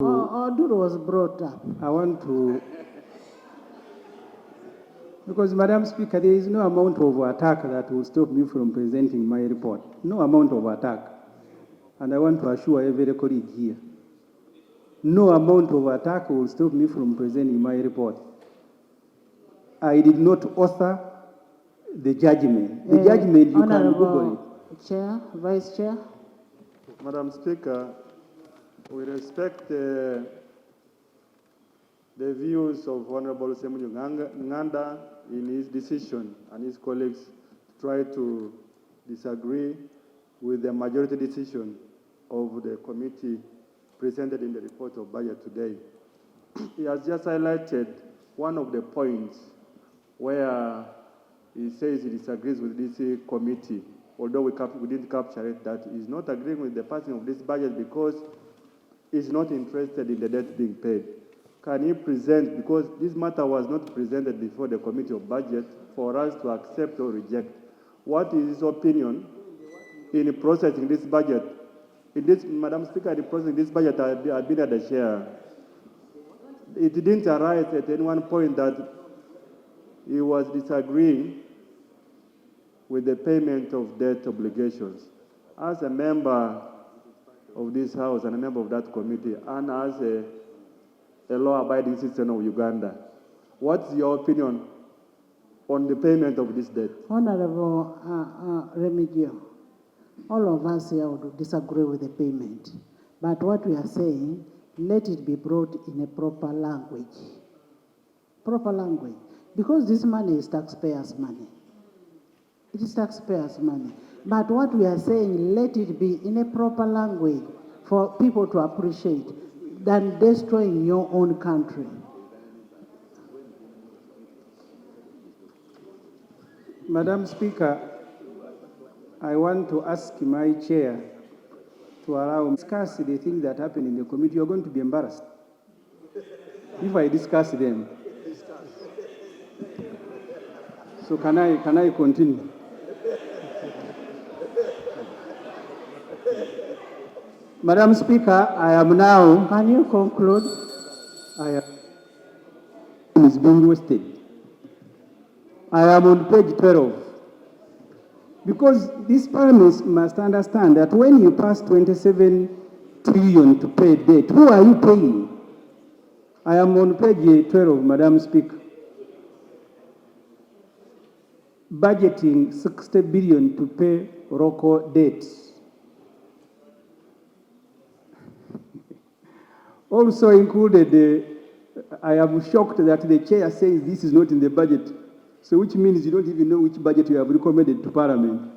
Oduru was brought up. I want to, because Madam Speaker, there is no amount of attack that will stop me from presenting my report. No amount of attack. And I want to assure every colleague here, no amount of attack will stop me from presenting my report. I did not author the judgment. The judgment, you can Google it. Chair, Vice Chair. Madam Speaker, we respect the views of Honorable Ssemujju Nganda in his decision, and his colleagues try to disagree with the majority decision of the committee presented in the report of budget today. He has just highlighted one of the points where he says he disagrees with this committee, although we didn't capture it, that he's not agreeing with the passing of this budget because he's not interested in the debt being paid. Can he present, because this matter was not presented before the Committee of Budget, for us to accept or reject? What is his opinion in processing this budget? Madam Speaker, the processing this budget had been at the chair. It didn't arise at any one point that he was disagreeing with the payment of debt obligations. As a member of this House and a member of that committee, and as a law-abiding citizen of Uganda, what's your opinion on the payment of this debt? Honorable Remigio, all of us here would disagree with the payment. But what we are saying, let it be brought in a proper language. Proper language. Because this money is taxpayers' money. It is taxpayers' money. But what we are saying, let it be in a proper language for people to appreciate than destroying your own country. Madam Speaker, I want to ask my chair to allow me to discuss the things that happen in the committee. You're going to be embarrassed if I discuss them. So can I continue? Madam Speaker, I am now. Can you conclude? I am is being wasted. I am on page 12. Because this Parliament must understand that when you pass 27 trillion to pay debt, who are you paying? I am on page 12, Madam Speaker. Budgeting 60 billion to pay Roco debts. Also included, I am shocked that the chair says this is not in the budget. So which means you don't even know which budget you have recommended to Parliament.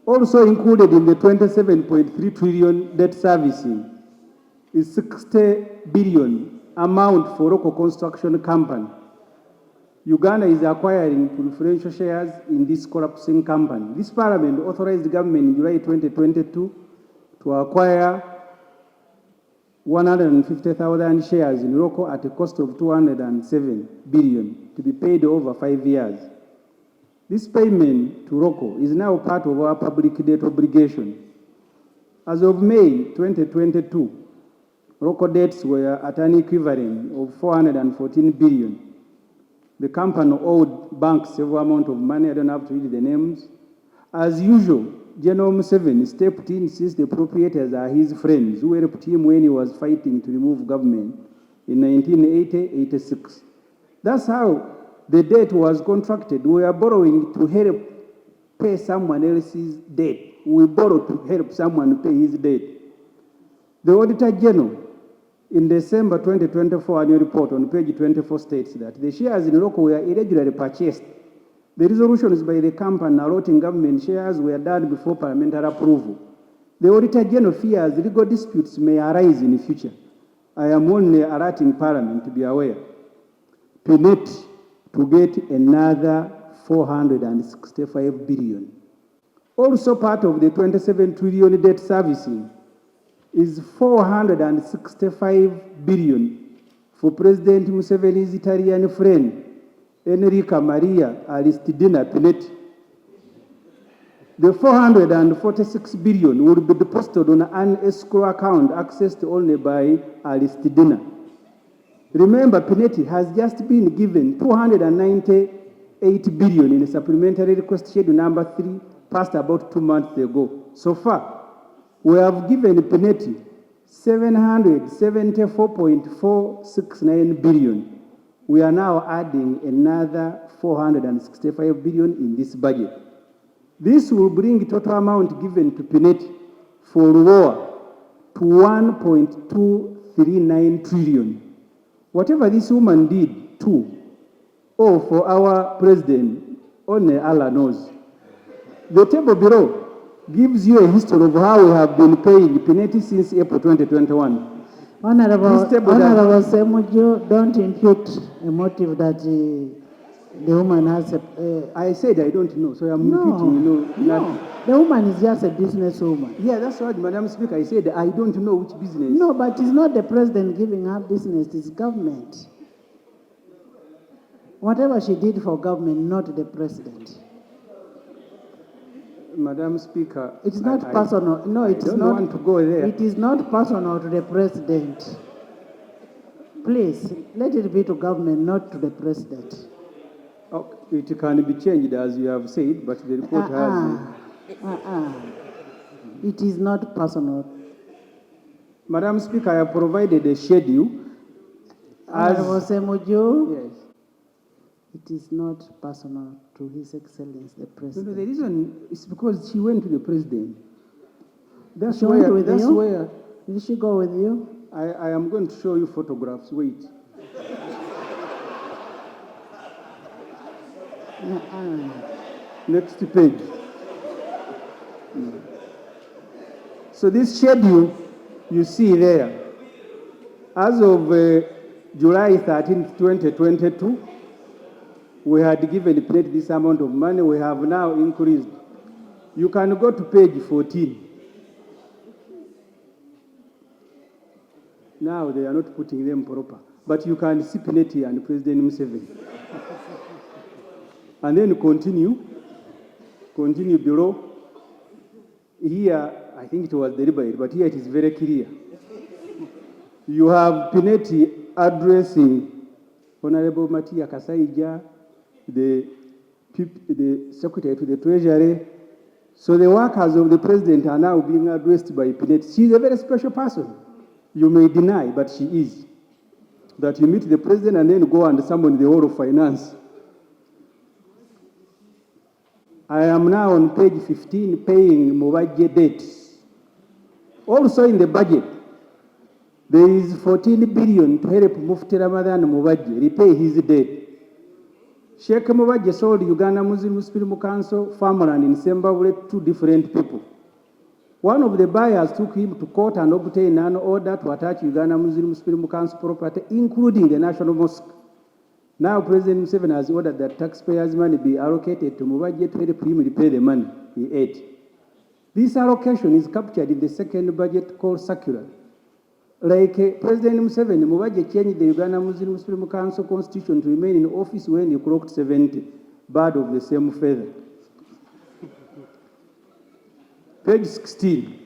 Also included in the 27.3 trillion debt servicing is 60 billion amount for Roco Construction Company. Uganda is acquiring preferential shares in this collapsing company. This Parliament authorized the government in July 2022 to acquire 150,000 shares in Roco at a cost of 207 billion to be paid over 5 years. This payment to Roco is now part of our public debt obligation. As of May 2022, Roco debts were at an equivalent of 414 billion. The company owed banks several amount of money. I don't have to read the names. As usual, General Museveni stepped in since the proprietors are his friends who helped him when he was fighting to remove government in 1980-86. That's how the debt was contracted. We are borrowing to help pay someone else's debt. We borrow to help someone pay his debt. The Auditor General, in December 2024 annual report on page 24 states that the shares in Roco were irregularly purchased. The resolutions by the company allotting government shares were done before parliamentary approval. The Auditor General fears legal disputes may arise in the future. I am only alerting Parliament to be aware. Permit to get another 465 billion. Also part of the 27 trillion debt servicing is 465 billion for President Museveni's Italian friend, Enrica Maria Aristidina Pinetti. The 446 billion will be deposited on an escrow account accessed only by Aristidina. Remember, Pineti has just been given 298 billion in a supplementary request schedule number 3, passed about 2 months ago. So far, we have given Pineti 774.469 billion. We are now adding another 465 billion in this budget. This will bring total amount given to Pineti for Luoa to 1.239 trillion. Whatever this woman did too, or for our president, only Allah knows. The table below gives you a history of how we have been paying Pineti since April 2021. Honorable Ssemujju, don't impute a motive that the woman has I said I don't know, so I'm imputing, No, the woman is just a businesswoman. Yeah, that's what, Madam Speaker, I said I don't know which business. No, but it's not the president giving her business, it's government. Whatever she did for government, not the president. Madam Speaker, it's not personal. No, it's not. I don't want to go there. It is not personal to the president. Please, let it be to government, not to the president. It can be changed, as you have said, but the report has... It is not personal. Madam Speaker, I have provided a schedule. Honorable Ssemujju, yes. It is not personal to His Excellency the President. No, the reason is because she went to the President. That's she where... went with that's you? Where... Did she go with you? I am going to show you photographs. Wait. Next page. So this schedule you see there, as of July 13th, 2022, we had given Pineti this amount of money. We have now increased. You can go to page 14. Now they are not putting them proper, but you can see Pineti and President Museveni. And then continue below. Here, I think it was deliberate, but here it is very clear. You have Pineti addressing Honorable Matia Kasaija, the Secretary to the Treasury. So the workers of the President are now being addressed by Pineti. She is a very special person. You may deny, but she is. That you meet the President and then go and summon the whole of finance. I am now on page 15, paying Mubaje debts. Also in the budget, there is 14 billion to help Mufti Ramadan Mubaje repay his debt. Sheikh Mubaje sold Uganda Muslim Supreme Council farmland in Zimbabwe to 2 different people. One of the buyers took him to court and obtained an order to attach Uganda Muslim Supreme Council property, including the National Mosque. Now, President Museveni has ordered that taxpayers' money be allocated to Mubaje to help him repay the money he ate. This allocation is captured in the second budget called circular. Like President Museveni, Mubaje changed the Uganda Muslim Supreme Council constitution to remain in office when he clocked 70, bird of the same feather. Page 16.